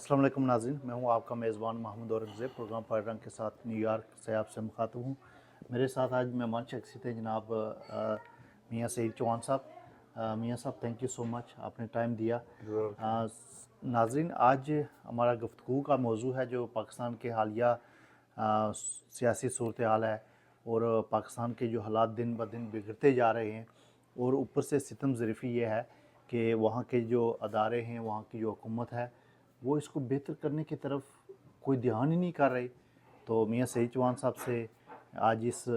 السلام علیکم ناظرین، میں ہوں آپ کا میزبان محمود اورنگزیب، پروگرام پائے رنگ کے ساتھ نیو یارک سے آپ سے مخاطب ہوں۔ میرے ساتھ آج مہمان شخصیت ہیں جناب میاں سعید چوہان صاحب۔ میاں صاحب تھینک یو سو مچ، آپ نے ٹائم دیا۔ ناظرین، آج ہمارا گفتگو کا موضوع ہے جو پاکستان کے حالیہ سیاسی صورتحال ہے، اور پاکستان کے جو حالات دن بہ دن بگڑتے جا رہے ہیں، اور اوپر سے ستم ظریفی یہ ہے کہ وہاں کے جو ادارے ہیں، وہاں کی جو حکومت ہے، وہ اس کو بہتر کرنے کی طرف کوئی دھیان ہی نہیں کر رہی۔ تو میاں سعید چوہان صاحب سے آج اس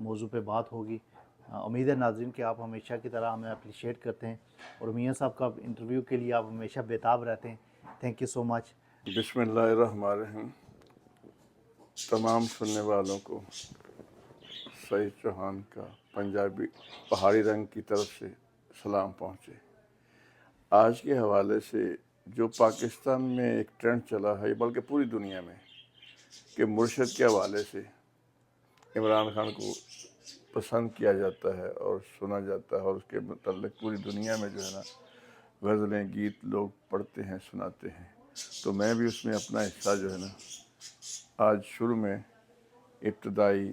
موضوع پہ بات ہوگی۔ امید ہے ناظرین کہ آپ ہمیشہ کی طرح ہمیں اپریشیٹ کرتے ہیں، اور میاں صاحب کا انٹرویو کے لیے آپ ہمیشہ بےتاب رہتے ہیں۔ تھینک یو سو مچ۔ بسم اللہ الرحمن الرحیم۔ تمام سننے والوں کو سعید چوہان کا پنجابی پہاڑی رنگ کی طرف سے سلام پہنچے۔ آج کے حوالے سے جو پاکستان میں ایک ٹرینڈ چلا ہے، بلکہ پوری دنیا میں، کہ مرشد کے حوالے سے عمران خان کو پسند کیا جاتا ہے اور سنا جاتا ہے، اور اس کے متعلق پوری دنیا میں جو ہے نا غزلیں گیت لوگ پڑھتے ہیں، سناتے ہیں۔ تو میں بھی اس میں اپنا حصہ جو ہے نا آج شروع میں ابتدائی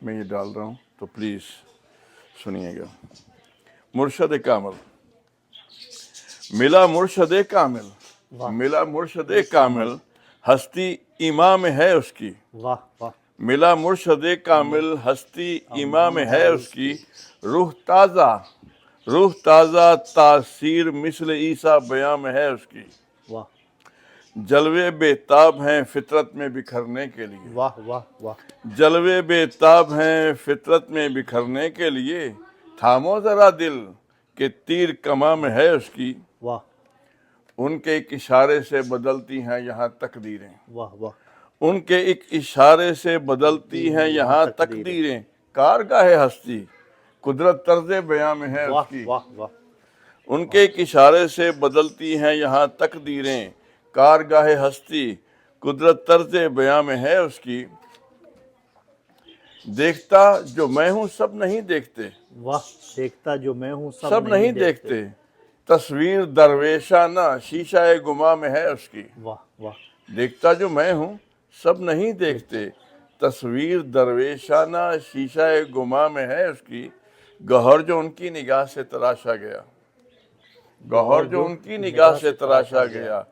میں یہ ڈال رہا ہوں، تو پلیز سنیے گا۔ مرشد کامل، ملا مرشد کامل، ملا مرشد کامل، ہستی امام ہے اس کی۔ واہ واہ۔ ملا مرشد کامل، ہستی امام ہے اس کی، روح تازہ تاثیر مثل عیسیٰ بیاں میں ہے اس کی۔ واہ جلوے بے تاب ہیں فطرت میں بکھرنے کے لیے، واہ واہ واہ۔ جلوے بے تاب ہیں فطرت میں بکھرنے کے لیے، تھامو ذرا دل کہ تیر کماں میں ہے اس کی۔ واہ ان کے ایک اشارے سے بدلتی ہیں یہاں تقدیریں، واہ واہ۔ ان کے ایک اشارے سے بدلتی ہیں یہاں تقدیریں، کارگاہ ہستی قدرت طرز بیاں میں ہے اس کی۔ واہ واہ۔ ان کے ایک اشارے سے بدلتی ہیں یہاں تقدیریں، کارگاہ ہستی قدرت طرز بیاں میں ہے اس کی۔ دیکھتا جو میں ہوں سب نہیں دیکھتے، واہ، دیکھتا جو میں ہوں سب نہیں دیکھتے، تصویر درویشانہ شیشہ گماں میں ہے اس کی۔ واہ واہ دیکھتا جو میں ہوں سب نہیں دیکھتے، تصویر درویشانہ شیشہ گماں میں ہے اس کی۔ گوہر جو ان کی نگاہ سے تراشا گیا، گوہر جو ان کی نگاہ سے تراشا گیا،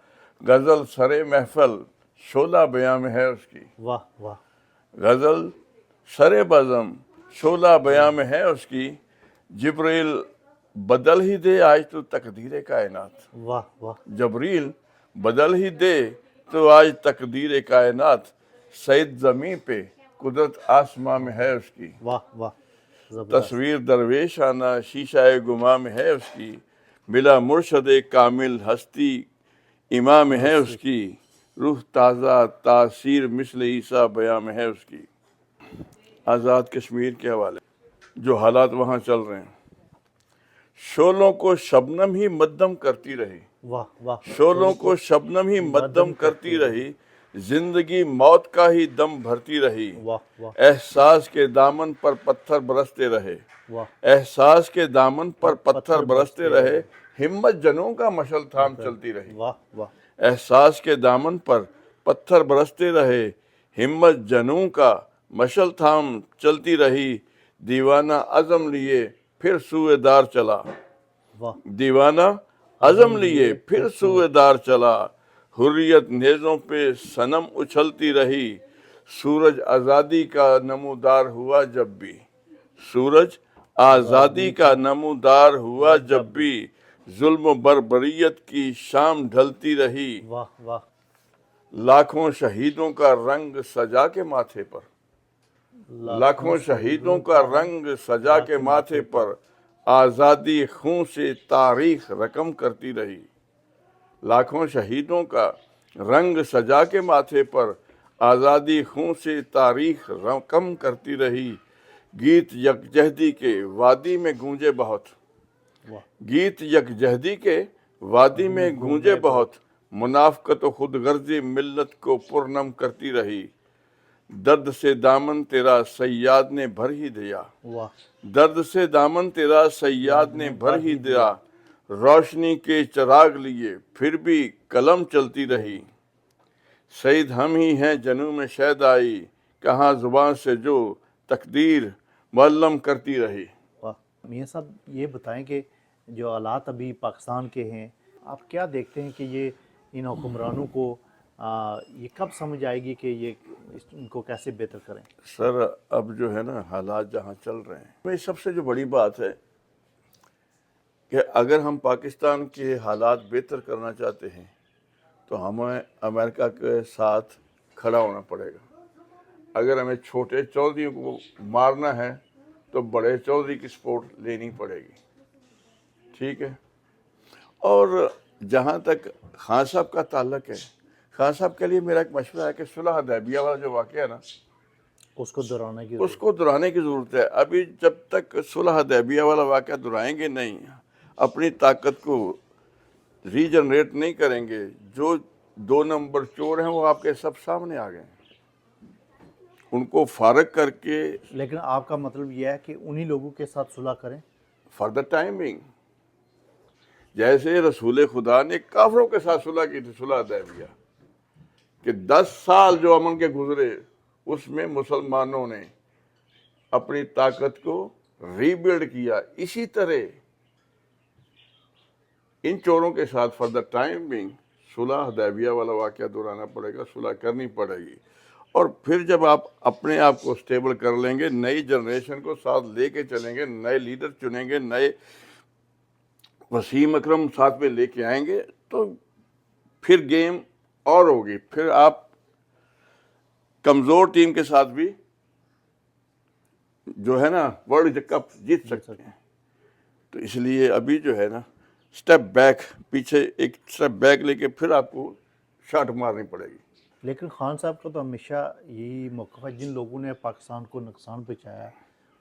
غزل سرے محفل شعلہ بیاں میں ہے اس کی۔ واہ واہ غزل سرے بزم شعلہ بیاں میں ہے اس کی۔ جبریل بدل ہی دے آج تو تقدیر کائنات، واہ واہ جبریل بدل ہی دے تو آج تقدیر کائنات، سعید زمین پہ قدرت آسماں میں ہے اس کی۔ واہ واہ، زبردست۔ تصویر درویشانہ شیشہ گماں میں ہے اس کی، ملا مرشد کامل ہستی امام ہے اس کی، روح تازہ تاثیر مثل عیسیٰ بیاں میں ہے اس کی۔ آزاد کشمیر کے حوالے جو حالات وہاں چل رہے ہیں، شعلوں کو شبنم ہی مدم کرتی رہی، واہ واہ۔ شعلوں کو شبنم ہی مدم کرتی رہی، زندگی موت کا ہی دم بھرتی رہی، واہ واہ احساس کے دامن پر پتھر برستے رہے، واہ احساس کے دامن پر پتھر برستے رہے، ہمت جنوں کا مشعل تھام چلتی رہی۔ واہ واہ احساس کے دامن پر پتھر برستے رہے، ہمت جنوں کا مشعل تھام چلتی رہی، دیوانہ عزم لیے پھر سوئے دار چلا، واہ دیوانہ عزم لیے پھر سوئے دار چلا، حریت نیزوں پہ صنم اچھلتی رہی، سورج آزادی کا نمودار ہوا جب بھی، سورج آزادی کا نمودار ہوا جب بھی، ظلم و بربریت کی شام ڈھلتی رہی، واہ واہ لاکھوں شہیدوں کا رنگ سجا کے ماتھے پر، لاکھوں شہیدوں کا رنگ سجا کے ماتھے پر، آزادی خون سے تاریخ رقم کرتی رہی، لاکھوں شہیدوں کا رنگ سجا کے ماتھے پر، آزادی خون سے تاریخ رقم کرتی رہی، گیت یکجہتی کے وادی میں گونجے بہت، واہ گیت یکجہتی کے وادی میں گونجے بہت، منافقت و خود غرضی ملت کو پرنم کرتی رہی، درد سے دامن تیرا سیاد نے بھر ہی دیا، واہ درد سے دامن تیرا سیاد نے بھر ہی دیا، روشنی کے چراغ لیے پھر بھی قلم چلتی رہی، سعید ہم ہی ہیں جنوں میں شہد آئی، کہاں زبان سے جو تقدیر معلم کرتی رہی۔ واہ میاں صاحب، یہ بتائیں کہ جو حالات ابھی پاکستان کے ہیں، آپ کیا دیکھتے ہیں کہ یہ ان حکمرانوں کو یہ کب سمجھ آئے گی کہ یہ ان کو کیسے بہتر کریں؟ سر اب جو ہے نا حالات جہاں چل رہے ہیں، میں سب سے جو بڑی بات ہے کہ اگر ہم پاکستان کے حالات بہتر کرنا چاہتے ہیں تو ہمیں امریکہ کے ساتھ کھڑا ہونا پڑے گا۔ اگر ہمیں چھوٹے چودھریوں کو مارنا ہے تو بڑے چودھری کی سپورٹ لینی پڑے گی، ٹھیک ہے۔ اور جہاں تک خان صاحب کا تعلق ہے، خان صاحب کے لیے میرا ایک مشورہ ہے کہ صلح حدیبیہ والا جو واقعہ ہے نا، اس کو دہرانے کی اس کو دہرانے کی ضرورت ہے۔ ابھی جب تک صلح حدیبیہ والا واقعہ دہرائیں گے نہیں، اپنی طاقت کو ری جنریٹ نہیں کریں گے، جو 2 نمبر چور ہیں وہ آپ کے سب سامنے آ گئے ہیں، ان کو فارغ کر کے لیکن آپ کا مطلب یہ ہے کہ انہی لوگوں کے ساتھ صلح کریں؟ فار دا ٹائمنگ، جیسے رسول خدا نے کافروں کے ساتھ صلح کی تھی، صلح حدیبیہ کہ 10 سال جو امن کے گزرے، اس میں مسلمانوں نے اپنی طاقت کو ری بلڈ کیا۔ اسی طرح ان چوروں کے ساتھ فار دا ٹائم بینگ صلح حدیبیہ والا واقعہ دہرانا پڑے گا، صلح کرنی پڑے گی۔ اور پھر جب آپ اپنے آپ کو سٹیبل کر لیں گے، نئی جنریشن کو ساتھ لے کے چلیں گے، نئے لیڈر چنیں گے، نئے وسیم اکرم ساتھ میں لے کے آئیں گے، تو پھر گیم اور ہوگی، پھر آپ کمزور ٹیم کے ساتھ بھی جو ہے نا ورلڈ کپ جیت سکتے ہیں۔ تو اس لیے ابھی جو ہے نا سٹیپ بیک، پیچھے ایک سٹیپ بیک لے کے پھر آپ کو شاٹ مارنی پڑے گی۔ لیکن خان صاحب کا تو ہمیشہ یہی موقف ہے، جن لوگوں نے پاکستان کو نقصان پہنچایا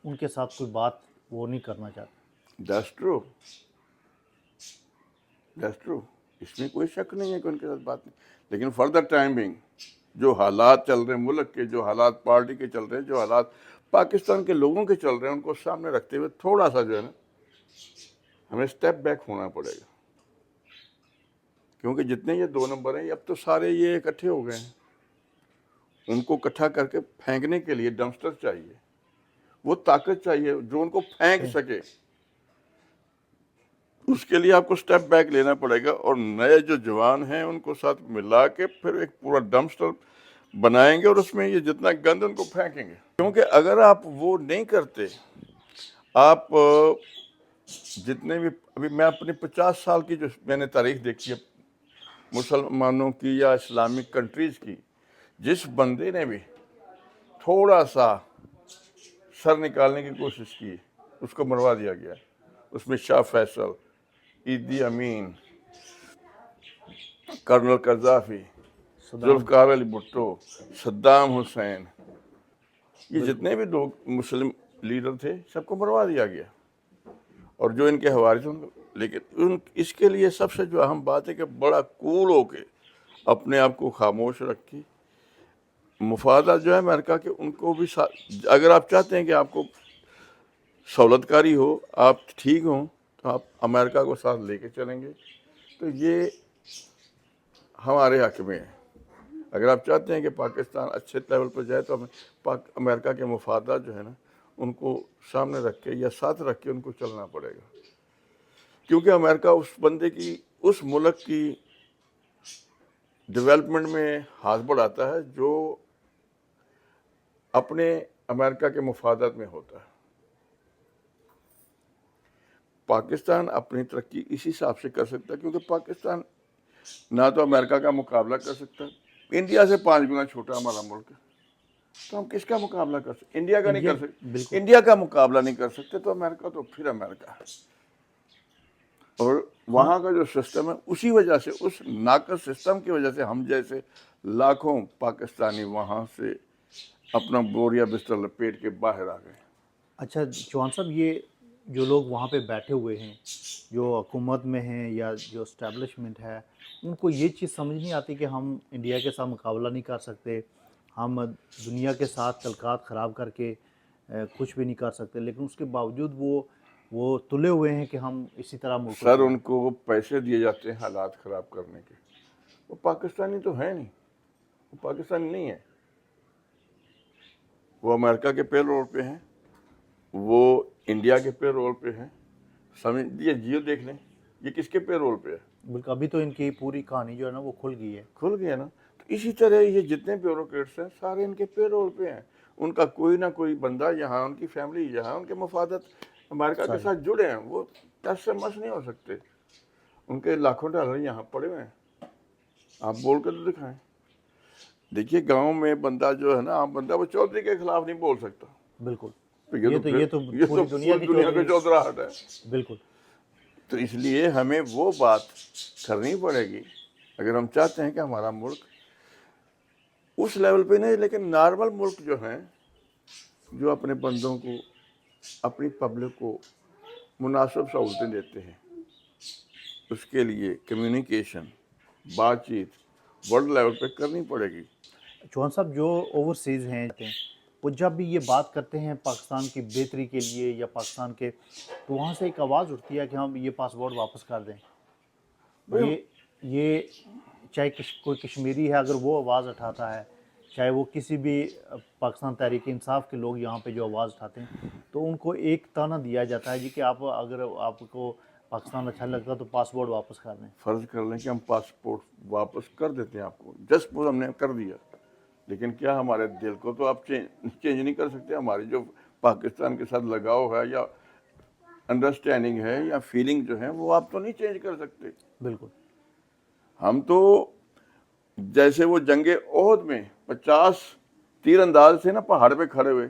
ان کے ساتھ کوئی بات وہ نہیں کرنا چاہتے۔ دیٹس ٹرو، دیٹس ٹرو، اس میں کوئی شک نہیں ہے کہ ان کے ساتھ بات نہیں، لیکن فار دا ٹائم بینگ جو حالات چل رہے ہیں ملک کے، جو حالات پارٹی کے چل رہے ہیں، جو حالات پاکستان کے لوگوں کے چل رہے ہیں، ان کو سامنے رکھتے ہوئے تھوڑا سا جو ہے نا ہمیں سٹیپ بیک ہونا پڑے گا، کیونکہ جتنے یہ 2 نمبر ہیں اب تو سارے یہ اکٹھے ہو گئے ہیں، ان کو اکٹھا کر کے پھینکنے کے لیے ڈمپسٹر چاہیے، وہ طاقت چاہیے جو ان کو پھینک سکے، اس کے لیے آپ کو سٹیپ بیک لینا پڑے گا، اور نئے جو جوان ہیں ان کو ساتھ ملا کے پھر ایک پورا ڈمپسٹر بنائیں گے، اور اس میں یہ جتنا گند ان کو پھینکیں گے۔ کیونکہ اگر آپ وہ نہیں کرتے، آپ جتنے بھی، ابھی میں اپنی 50 سال کی جو میں نے تاریخ دیکھی ہے مسلمانوں کی یا اسلامک کنٹریز کی، جس بندے نے بھی تھوڑا سا سر نکالنے کی کوشش کی اس کو مروا دیا گیا۔ اس میں شاہ فیصل، ایدی امین، colonel Gaddafi, Zulfiqar Ali Bhutto, Saddam Hussein, یہ جتنے بھی لوگ مسلم لیڈر تھے سب کو مروا دیا گیا، اور جو ان کے حوارث ہیں، لیکن اس کے لیے سب سے جو اہم بات ہے کہ بڑا کول ہو کے اپنے آپ کو خاموش رکھی، مفادات جو ہے امریکہ کے ان کو بھی اگر آپ چاہتے ہیں کہ آپ کو سہولت کاری ہو، آپ ٹھیک ہوں، تو آپ امریکہ کو ساتھ لے کے چلیں گے، تو یہ ہمارے حق میں ہے۔ اگر آپ چاہتے ہیں کہ پاکستان اچھے لیول پر جائے تو ہمیں امریکہ کے مفادات جو ہے نا ان کو سامنے رکھ کے یا ساتھ رکھ کے ان کو چلنا پڑے گا، کیونکہ امریکہ اس بندے کی، اس ملک کی ڈیولپمنٹ میں ہاتھ بڑھاتا ہے جو اپنے امریکہ کے مفادات میں ہوتا ہے۔ پاکستان اپنی ترقی اسی حساب سے کر سکتا ہے، کیونکہ پاکستان نہ تو امریکہ کا مقابلہ کر سکتا، انڈیا سے 5 گنا چھوٹا ہمارا ملک ہے، تو ہم کس کا مقابلہ کر سکتے؟ انڈیا کا نہیں کر سکتے، انڈیا کا مقابلہ نہیں کر سکتے، تو امریکہ تو پھر امریکہ ہے۔ اور وہاں کا جو سسٹم ہے، اسی وجہ سے، اس ناقص سسٹم کی وجہ سے ہم جیسے لاکھوں پاکستانی وہاں سے اپنا بوریا بستر لپیٹ کے باہر آ گئے۔ اچھا چوہان صاحب، یہ جو لوگ وہاں پہ بیٹھے ہوئے ہیں، جو حکومت میں ہیں یا جو اسٹیبلشمنٹ ہے، ان کو یہ چیز سمجھ نہیں آتی کہ ہم انڈیا کے ساتھ مقابلہ نہیں کر سکتے، ہم دنیا کے ساتھ تعلقات خراب کر کے کچھ بھی نہیں کر سکتے، لیکن اس کے باوجود وہ وہ تلے ہوئے ہیں کہ ہم اسی طرح ملک کو سر ان کو وہ پیسے دیے جاتے ہیں حالات خراب کرنے کے. وہ پاکستانی تو ہے نہیں, وہ پاکستانی نہیں ہے. وہ امریکہ کے پے رول پہ ہیں, وہ انڈیا کے پے رول پہ ہیں. سمجھ یہ جیو دیکھ لیں, یہ کس کے پے رول پہ ہے؟ بلکہ ابھی تو ان کی پوری کہانی جو ہے نا وہ کھل گئی ہے. کھل گیا نا. تو اسی طرح یہ جتنے بیوروکریٹس ہیں سارے ان کے پے رول پہ ہیں. ان کا کوئی نہ کوئی بندہ یہاں, ان کی فیملی یہاں, ان کے مفادات امریکہ کے ساتھ جڑے ہیں. وہ ٹس سے مس نہیں ہو سکتے. ان کے لاکھوں ڈالر یہاں پڑے ہوئے ہیں. آپ بول کر تو دکھائیں. دیکھیے گاؤں میں بندہ جو ہے نا, عام بندہ, وہ چودھری کے خلاف نہیں بول سکتا. بالکل. یہ تو پوری دنیا کی چودراہٹ ہے. بالکل. تو اس لیے ہمیں وہ بات کرنی پڑے گی اگر ہم چاہتے ہیں کہ ہمارا ملک اس لیول پہ نہیں, لیکن نارمل ملک جو ہیں, جو اپنے بندوں کو, اپنی پبلک کو مناسب سہولتیں دیتے ہیں, اس کے لیے کمیونیکیشن, بات چیت ورلڈ لیول پہ کرنی پڑے گی. چوہان صاحب جو اوورسیز ہیں وہ جب بھی یہ بات کرتے ہیں پاکستان کی بہتری کے لیے یا پاکستان کے, تو وہاں سے ایک آواز اٹھتی ہے کہ ہم یہ پاسپورٹ واپس کر دیں. یہ چاہے کوئی کشمیری ہے, اگر وہ آواز اٹھاتا ہے, چاہے وہ کسی بھی پاکستان تحریک انصاف کے لوگ یہاں پہ جو آواز اٹھاتے ہیں, تو ان کو ایک تانا دیا جاتا ہے جی کہ آپ اگر آپ کو پاکستان اچھا لگتا تو پاسپورٹ واپس کر دیں. فرض کر لیں کہ ہم پاسپورٹ واپس کر دیتے ہیں آپ کو, جسٹ سپوز ہم نے کر دیا, لیکن کیا ہمارے دل کو تو آپ چینج نہیں کر سکتے. ہماری جو پاکستان کے ساتھ لگاؤ ہے یا انڈرسٹینڈنگ ہے یا فیلنگ جو ہے, وہ آپ تو نہیں چینج کر سکتے. بالکل. ہم تو جیسے وہ جنگ احد میں 50 تیر انداز تھے نا پہاڑ پہ کھڑے ہوئے,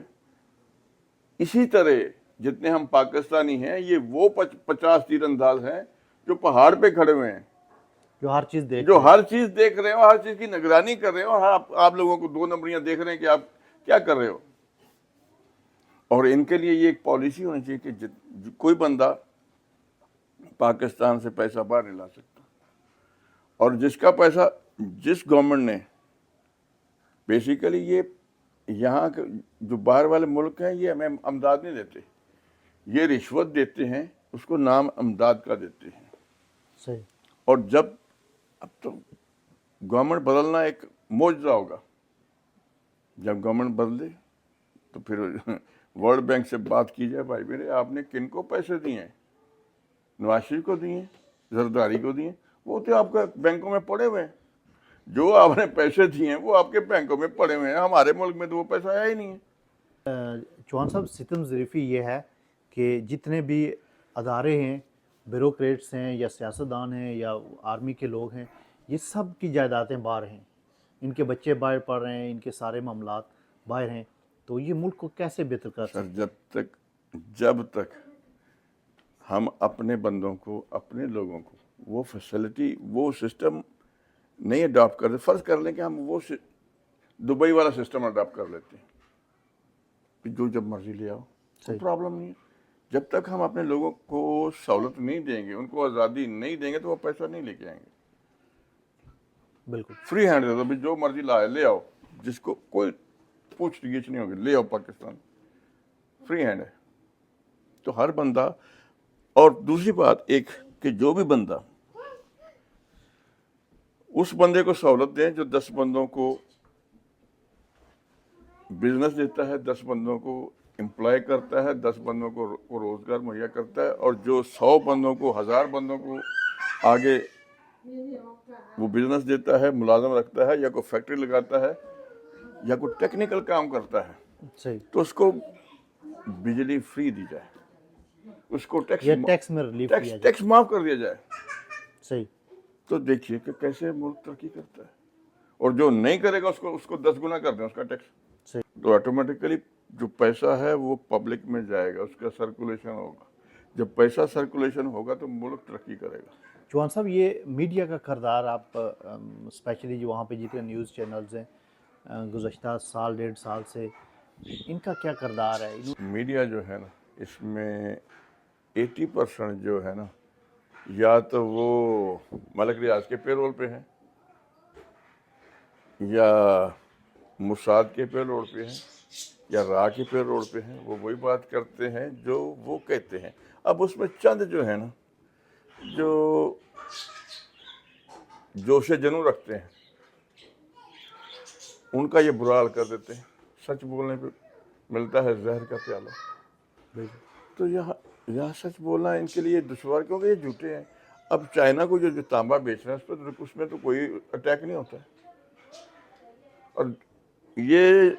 اسی طرح جتنے ہم پاکستانی ہیں یہ وہ 50 تیر انداز ہیں جو پہاڑ پہ کھڑے ہوئے ہیں, جو ہر چیز دیکھ رہے ہو, ہر چیز کی نگرانی کر رہے ہو, اور آپ لوگوں کو 2 نمبریاں دیکھ رہے ہیں کہ آپ کیا کر رہے ہو. اور ان کے لیے یہ ایک پالیسی ہونی چاہیے کہ کوئی بندہ پاکستان سے پیسہ باہر نہیں لا سکتا, اور جس کا پیسہ جس گورنمنٹ نے بیسیکلی یہ یہاں کے جو باہر والے ملک ہیں یہ ہمیں امداد نہیں دیتے, یہ رشوت دیتے ہیں, اس کو نام امداد کا دیتے ہیں. صحیح. اور جب اب تو گورنمنٹ بدلنا ایک معجزہ ہوگا, جب گورنمنٹ بدلے تو پھر ورلڈ بینک سے بات کی جائے, بھائی میرے آپ نے کن کو پیسے دیے ہیں؟ نواز شریف کو دیے ہیں, زرداری کو دیے ہیں, وہ تو آپ کے بینکوں میں پڑے ہوئے ہیں. جو آپ نے پیسے دیے ہیں وہ آپ کے بینکوں میں پڑے ہوئے ہیں. ہمارے ملک میں تو وہ پیسہ آیا ہی نہیں ہے. چوہان صاحب ستم ظریفی یہ ہے کہ جتنے بھی ادارے ہیں, بیوروکریٹس ہیں یا سیاستدان ہیں یا آرمی کے لوگ ہیں, یہ سب کی جائیدادیں باہر ہیں, ان کے بچے باہر پڑھ رہے ہیں, ان کے سارے معاملات باہر ہیں. تو یہ ملک کو کیسے بہتر کر سکتے ہیں؟ جب تک ہم اپنے بندوں کو, اپنے لوگوں کو وہ فیسلٹی, وہ سسٹم نہیں اڈاپٹ کرتے. فرض کر لیں کہ ہم وہ دبئی والا سسٹم اڈاپٹ کر لیتے ہیں, جو جب مرضی لے آؤ, کوئی پرابلم نہیں ہے. جب تک ہم اپنے لوگوں کو سہولت نہیں دیں گے, ان کو آزادی نہیں دیں گے, تو وہ پیسہ نہیں لے کے آئیں گے. بالکل فری ہینڈ دے دو, جو مرضی لائے لے آؤ, جس کو کوئی پوچھ گچھ نہیں ہوگی, لے آؤ پاکستان, فری ہینڈ ہے. تو ہر بندہ, اور دوسری بات ایک کہ جو بھی بندہ اس بندے کو سہولت دیں جو 10 بندوں کو بزنس دیتا ہے, 10 بندوں کو امپلائی کرتا ہے, 10 بندوں کو روزگار مہیا کرتا ہے, اور جو 100 بندوں کو, 1000 بندوں کو آگے وہ بزنس دیتا ہے, ملازم رکھتا ہے, یا کوئی فیکٹری لگاتا ہے, یا کوئی ٹیکنیکل کام کرتا ہے, صحیح. تو اس کو بجلی فری دی جائے, اس کو ٹیکس میں ریلیف دیا جائے. ٹیکس معاف کر دیا جائے. صحیح. تو دیکھیے کہ کیسے ملک ترقی کرتا ہے. اور جو نہیں کرے گا اس کو 10 گنا کر دیں اس کا ٹیکس, تو آٹومیٹیکلی جو پیسہ ہے وہ پبلک میں جائے گا, اس کا سرکولیشن ہوگا. جب پیسہ سرکولیشن ہوگا تو ملک ترقی کرے گا. چوہان صاحب یہ میڈیا کا کردار, آپ اسپیشلی جو وہاں پہ جتنے نیوز چینلز ہیں گزشتہ 1.5 سال سے, ان کا کیا کردار ہے؟ میڈیا جو ہے نا, اس میں 80% جو ہے نا, یا تو وہ ملک ریاض کے پے رول پہ ہیں, یا موساد کے پے رول پہ ہیں, یا را کے پے رول پہ ہیں. وہ وہی بات کرتے ہیں جو وہ کہتے ہیں. اب اس میں چند جو ہے نا جو جوش جنو رکھتے ہیں ان کا یہ برا حال کر دیتے ہیں. سچ بولنے پہ ملتا ہے زہر کا پیالہ. تو یہاں سچ بولنا ان کے لیے دشوار, کیونکہ یہ جھوٹے ہیں. اب چائنا کو جو تانبا بیچ رہے ہیں اس میں تو کوئی اٹیک نہیں ہوتا ہے. اور یہ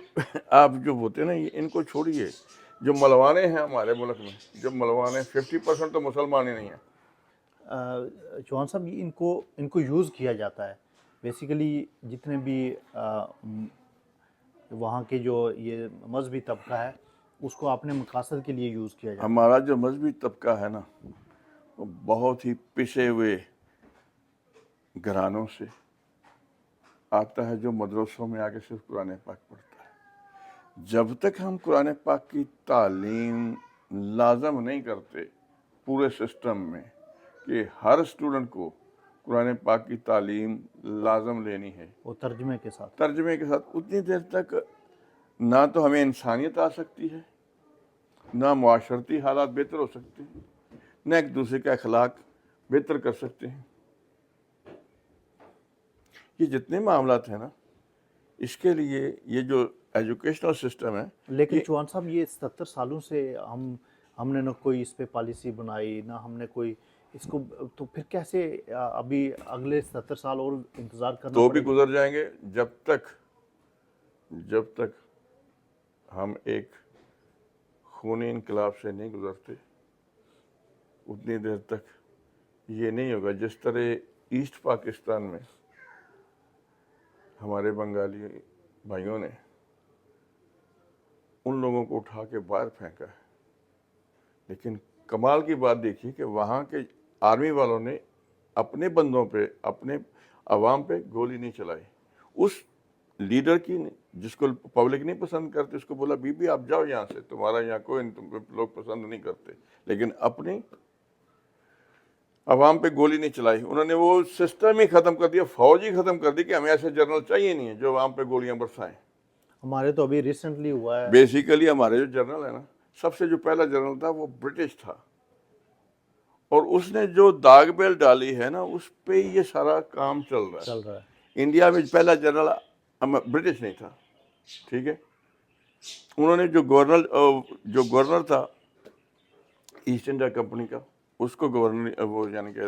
آپ جو ہوتے ہیں نا ان کو چھوڑیے. جو ملوانے ہیں ہمارے ملک میں, جو ملوانے 50% تو مسلمان ہی نہیں ہیں. چوہان صاحب ان کو یوز کیا جاتا ہے بیسیکلی. جتنے بھی وہاں کے جو یہ مذہبی طبقہ ہے اس کو اپنے مقاصد کے لیے یوز کیا جاتا ہے. ہمارا جو مذہبی طبقہ ہے نا وہ بہت ہی پسے ہوئے گھرانوں سے آتا ہے, جو مدرسوں میں آ کے صرف قرآن پاک پڑھتا ہے. جب تک ہم قرآن پاک کی تعلیم لازم نہیں کرتے پورے سسٹم میں کہ ہر اسٹوڈنٹ کو قرآن پاک کی تعلیم لازم لینی ہے وہ ترجمے کے ساتھ, اتنی دیر تک نہ تو ہمیں انسانیت آ سکتی ہے, نہ معاشرتی حالات بہتر ہو سکتے ہیں, نہ ایک دوسرے کا اخلاق بہتر کر سکتے ہیں. یہ جتنے معاملات ہیں نا اس کے لیے یہ جو ایجوکیشنل سسٹم ہے. لیکن چوہان صاحب یہ 77 سالوں سے ہم نے نہ کوئی اس پہ پالیسی بنائی, نہ ہم نے کوئی اس کو, تو پھر کیسے ابھی اگلے 77 سال اور انتظار کرنا تو پڑے بھی گزر جائیں گے جب تک ہم ایک خونی انقلاب سے نہیں گزرتے اتنی دیر تک یہ نہیں ہوگا. جس طرح ایسٹ پاکستان میں ہمارے بنگالی بھائیوں نے ان لوگوں کو اٹھا کے باہر پھینکا ہے, لیکن کمال کی بات دیکھیے کہ وہاں کے آرمی والوں نے اپنے بندوں پہ, اپنے عوام پہ گولی نہیں چلائی. اس لیڈر کی جس کو پبلک نہیں پسند کرتے اس کو بولا بی بی آپ جاؤ یہاں سے, تمہارا یہاں کوئی لوگ پسند نہیں کرتے, لیکن اپنی عوام پہ گولی نہیں چلائی. انہوں نے وہ سسٹم ہی ختم کر دیا, فوج ہی ختم کر دی کہ ہمیں ایسے جنرل چاہیے نہیں ہے جو عوام پہ گولیاں برسائیں. ہمارے تو ابھی ریسنٹلی ہوا ہے. بیسیکلی ہمارے جو جنرل ہے نا, سب سے جو پہلا جنرل تھا وہ برٹش تھا, اور اس نے جو داغ بیل ڈالی ہے نا اس پہ یہ سارا کام چل رہا ہے. انڈیا میں پہلا جنرل برٹش نہیں تھا, ٹھیک ہے. انہوں نے جو گورنر تھا ایسٹ انڈیا کمپنی کا, اس کو گورنر وہ یعنی کہ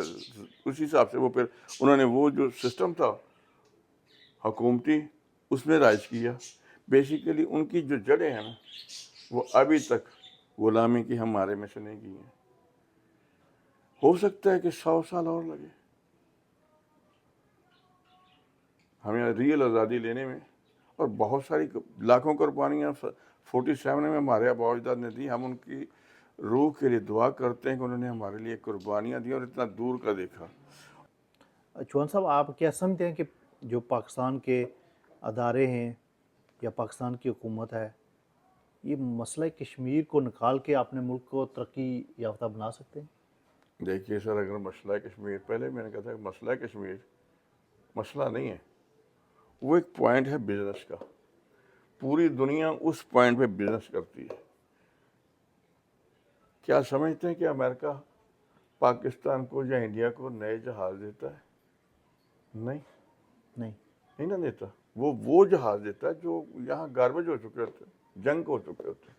اسی حساب سے وہ پھر انہوں نے وہ جو سسٹم تھا حکومتی اس میں رائج کیا. بیسیکلی ان کی جو جڑیں ہیں نا وہ ابھی تک غلامی کی ہمارے میں سے نہیں گئی ہیں. ہو سکتا ہے کہ 100 سال اور لگے ہمیں ریئل آزادی لینے میں, اور بہت ساری لاکھوں قربانیاں 47 میں ہمارے آباء و اجداد نے دی. ہم ان کی روح کے لیے دعا کرتے ہیں کہ انہوں نے ہمارے لیے قربانیاں دی اور اتنا دور کا دیکھا. چوہان صاحب آپ کیا سمجھتے ہیں کہ جو پاکستان کے ادارے ہیں یا پاکستان کی حکومت ہے یہ مسئلہ کشمیر کو نکال کے اپنے ملک کو ترقی یافتہ بنا سکتے ہیں؟ دیکھیے سر, اگر مسئلہ کشمیر, پہلے میں نے کہا تھا کہ مسئلہ کشمیر مسئلہ نہیں ہے, وہ ایک پوائنٹ ہے بزنس کا. پوری دنیا اس پوائنٹ پہ بزنس کرتی ہے. کیا سمجھتے ہیں کہ امریکہ پاکستان کو یا انڈیا کو نئے جہاز دیتا ہے؟ نہیں نہ دیتا. وہ جہاز دیتا ہے جو یہاں گاربیج ہو چکے ہوتے ہیں, جنگ ہو چکے ہوتے ہیں.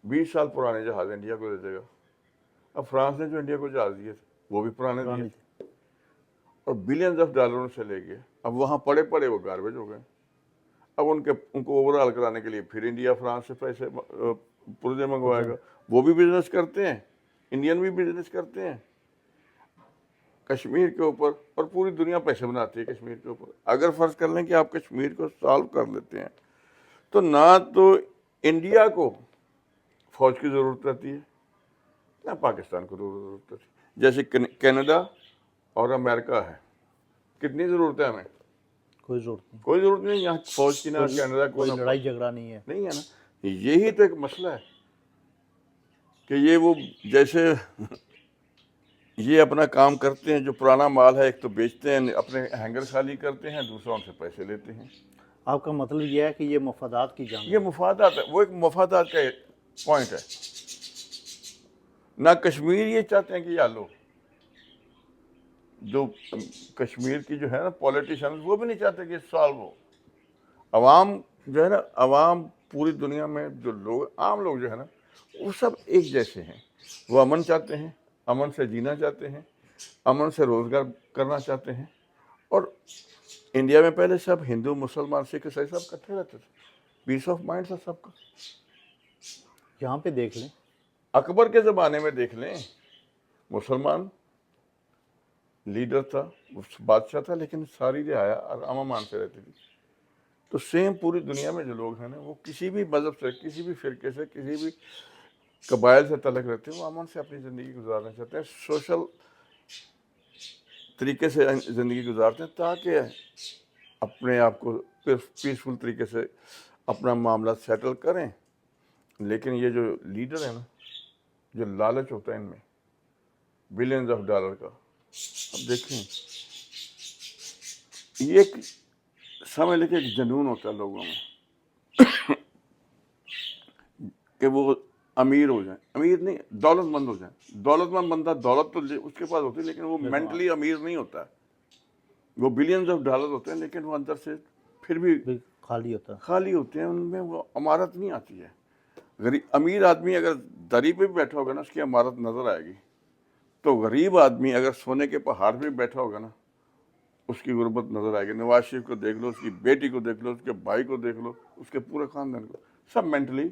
20 سال پرانے جہاز انڈیا کو دے دے گا. اب فرانس نے جو انڈیا کو جہاز دیے تھے وہ بھی پرانے دیے تھے اور بلینز آف ڈالروں سے لے گئے. اب وہاں پڑے وہ گاربیج ہو گئے. اب ان کو اوور آل کرانے کے لیے پھر انڈیا فرانس سے پیسے پرزے منگوائے گا. وہ بھی بزنس کرتے ہیں, انڈین بھی بزنس کرتے ہیں کشمیر کے اوپر, اور پوری دنیا پیسے بناتی ہے کشمیر کے اوپر. اگر فرض کر لیں کہ آپ کشمیر کو سالو کر لیتے ہیں تو نہ تو انڈیا کو فوج کی ضرورت رہتی ہے نہ پاکستان کو ضرورت رہتی ہے. جیسے کینیڈا اور امریکہ ہے, کتنی ضرورت ہے ہمیں؟ کوئی ضرورت نہیں. یہاں فوج کی نہ کینیڈا کو کوئی لڑائی جھگڑا نہیں ہے نا. یہی تو ایک مسئلہ ہے کہ یہ وہ جیسے یہ اپنا کام کرتے ہیں, جو پرانا مال ہے ایک تو بیچتے ہیں, اپنے ہینگر خالی کرتے ہیں, دوسروں سے پیسے لیتے ہیں. آپ کا مطلب یہ ہے کہ یہ مفادات کی جنگ یہ مفادات ہے, وہ ایک مفادات کا پوائنٹ ہے. نہ کشمیر یہ چاہتے ہیں کہ یہ لو، جو کشمیر کی جو ہے نا پولیٹیشن وہ بھی نہیں چاہتے کہ سالو ہو. عوام جو ہے نا، عوام پوری دنیا میں جو لوگ عام لوگ جو ہے نا وہ سب ایک جیسے ہیں. وہ امن چاہتے ہیں، امن سے جینا چاہتے ہیں، امن سے روزگار کرنا چاہتے ہیں. اور انڈیا میں پہلے سب ہندو مسلمان سکھ عیسائی سب اکٹھے رہتے تھے، پیس آف مائنڈ تھا سب کا. یہاں پہ دیکھ لیں، اکبر کے زمانے میں دیکھ لیں، مسلمان لیڈر تھا، بادشاہ تھا، لیکن ساری رعایا اور امن مان سے رہتی تھی. تو سیم پوری دنیا میں جو لوگ ہیں نا وہ کسی بھی مذہب سے، کسی بھی فرقے سے، کسی بھی قبائل سے تعلق رہتے ہیں، وہ امن سے اپنی زندگی گزارنا چاہتے ہیں، سوشل طریقے سے زندگی گزارتے ہیں تاکہ اپنے آپ کو پیسفل طریقے سے اپنا معاملہ سیٹل کریں. لیکن یہ جو لیڈر ہیں نا، جو لالچ ہوتا ہے ان میں بلینز آف ڈالر کا، اب دیکھیں یہ ایک سمجھ لے کہ ایک جنون ہوتا ہے لوگوں میں کہ وہ امیر ہو جائیں، امیر نہیں دولت مند ہو جائیں. دولت مند بندہ دولت تو اس کے پاس ہوتی ہے لیکن وہ مینٹلی امیر نہیں ہوتا ہے. وہ بلینز آف ڈالر ہوتے ہیں لیکن وہ اندر سے پھر بھی خالی ہوتا ہے. خالی ہوتے ہیں، ان میں وہ عمارت نہیں آتی ہے. امیر آدمی اگر دری پہ بھی بیٹھا ہوگا نا اس کی عمارت نظر آئے گی. تو غریب آدمی اگر سونے کے پہاڑ پہ بیٹھا ہوگا نا اس کی غربت نظر آئے گی. نواز شریف کو دیکھ لو، اس کی بیٹی کو دیکھ لو، اس کے بھائی کو دیکھ لو، اس کے پورے خاندان کو، سب مینٹلی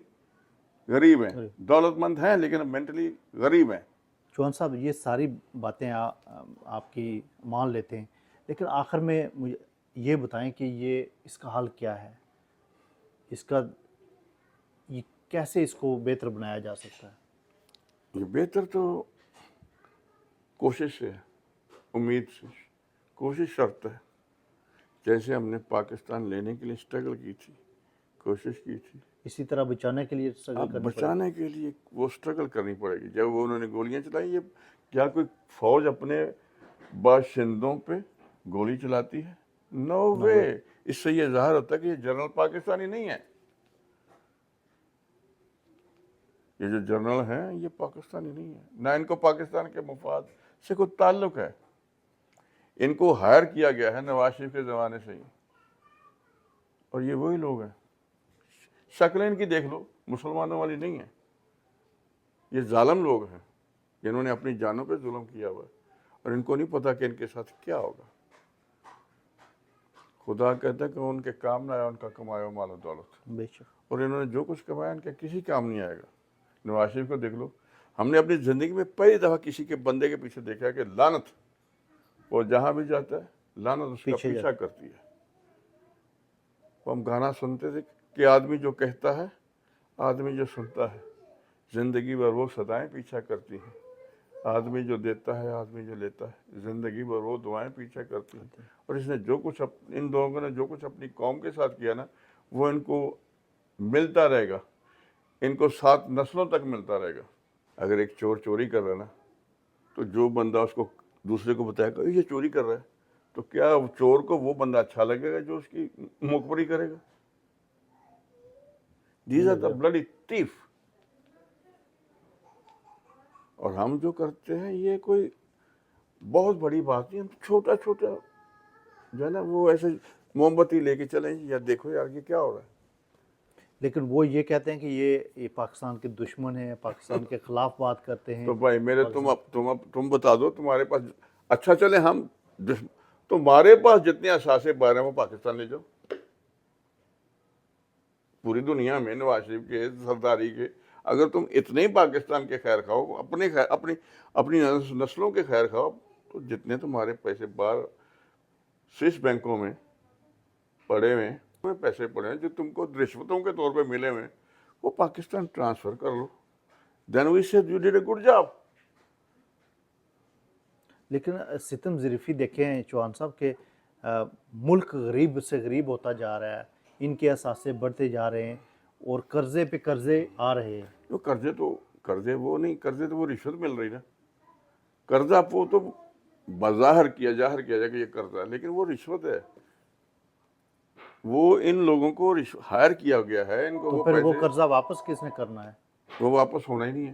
غریب ہیں. دولت مند ہیں لیکن مینٹلی غریب ہیں. چوہان صاحب یہ ساری باتیں آپ کی مان لیتے ہیں، لیکن آخر میں مجھے یہ بتائیں کہ یہ اس کا حل کیا ہے، اس کا یہ کیسے اس کو بہتر بنایا جا سکتا ہے؟ یہ بہتر تو کوشش ہے، امید سے. کوشش شرط ہے. جیسے ہم نے پاکستان لینے کے لیے اسٹرگل کی تھی، کوشش کی تھی، اسی طرح بچانے کے لیے اسٹرگل اب کرنی پڑے گی. بچانے کے لیے وہ اسٹرگل کرنی پڑے گی. جب وہ انہوں نے گولیاں چلائی، یہ کیا کوئی فوج اپنے باشندوں پہ گولی چلاتی ہے؟ نو وے. اس سے یہ ظاہر ہوتا ہے کہ یہ جنرل پاکستانی نہیں ہے. یہ جو جنرل ہیں یہ پاکستانی نہیں ہے، نہ ان کو پاکستان کے مفاد سے کوئی تعلق ہے. ان کو ہائر کیا گیا ہے نواز شریف کے زمانے سے ہی، اور یہ وہی لوگ ہیں. شکلیں ان کی دیکھ لو، مسلمانوں والی نہیں ہیں. یہ ظالم لوگ ہیں جنہوں نے اپنی جانوں پہ ظلم کیا ہوا ہے، اور ان کو نہیں پتا کہ ان کے ساتھ کیا ہوگا. خدا کہتا ہے کہ ان کے کام نہ آیا ان کا کمایا مال و دولت، بے شک. اور انہوں نے جو کچھ کمایا ان کے کسی کام نہیں آئے گا. نواز شریف کو دیکھ لو، ہم نے اپنی زندگی میں پہلی دفعہ کسی کے بندے کے پیچھے دیکھا کہ لعنت، وہ جہاں بھی جاتا ہے لعنت اس کا پیچھا کرتی ہے. ہم گانا سنتے تھے کہ آدمی جو کہتا ہے، آدمی جو سنتا ہے، زندگی بھر وہ صدائیں پیچھا کرتی ہیں. آدمی جو دیتا ہے، آدمی جو لیتا ہے، زندگی بھر وہ دعائیں پیچھا کرتی ہیں. اور اس نے جو کچھ ان لوگوں نے جو کچھ اپنی قوم کے ساتھ کیا نا وہ ان کو ملتا رہے گا، ان کو 7 نسلوں تک ملتا رہے گا. اگر ایک چور چوری کر رہا ہے نا تو جو بندہ اس کو دوسرے کو بتائے گا یہ چوری کر رہا ہے، تو کیا چور کو وہ بندہ اچھا لگے گا جو اس کی مخبری کرے گا؟ These are the bloody thief. اور ہم جو کرتے ہیں یہ کوئی بہت بڑی بات نہیں. ہم چھوٹا چھوٹا جو ہے نا وہ ایسے موم بتی لے کے چلیں یا دیکھو یار یہ کیا ہو رہا ہے. لیکن وہ یہ کہتے ہیں کہ یہ پاکستان کے دشمن ہیں، پاکستان کے خلاف بات کرتے ہیں. تو بھائی میرے تم بتا دو تمہارے پاس، اچھا چلے ہم تمہارے پاس جتنے اثاثے بار ہیں وہ پاکستان لے جاؤ. پوری دنیا میں نواز شریف کے، سرداری کے، اگر تم اتنے ہی پاکستان کے خیر خواہ، اپنی نسلوں کے خیر خواہ، تو جتنے تمہارے پیسے باہر سوئس بینکوں میں پڑے ہوئے ہیں، پیسے پڑے ہیں جو تم کو رشوتوں کے طور پہ ملے ہوئے، وہ پاکستان ٹرانسفر کر لو. دین وی سے you did a good job. لیکن ستم ظریفی دیکھیں چوہان صاحب کہ ملک غریب سے غریب ہوتا جا رہا ہے، ان کے اثاثے بڑھتے جا رہے ہیں اور قرضے پہ قرضے آ رہے ہیں. جو قرضے وہ نہیں، قرضے تو وہ رشوت مل رہی نا. قرضہ وہ تو ظاہر کیا جائے کہ یہ قرضہ ہے، لیکن وہ رشوت ہے. وہ ان لوگوں کو ہائر کیا گیا ہے، ان کو تو وہ پھر وہ پیسے قرضہ واپس کس نے کرنا ہے؟ وہ واپس ہونا ہی نہیں ہے.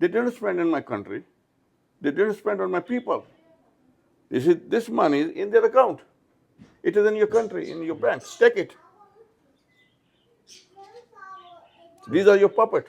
They didn't spend in my country, they didn't spend on my people. This money is in their account, it is in your country, in your bank, take it. These are your puppet.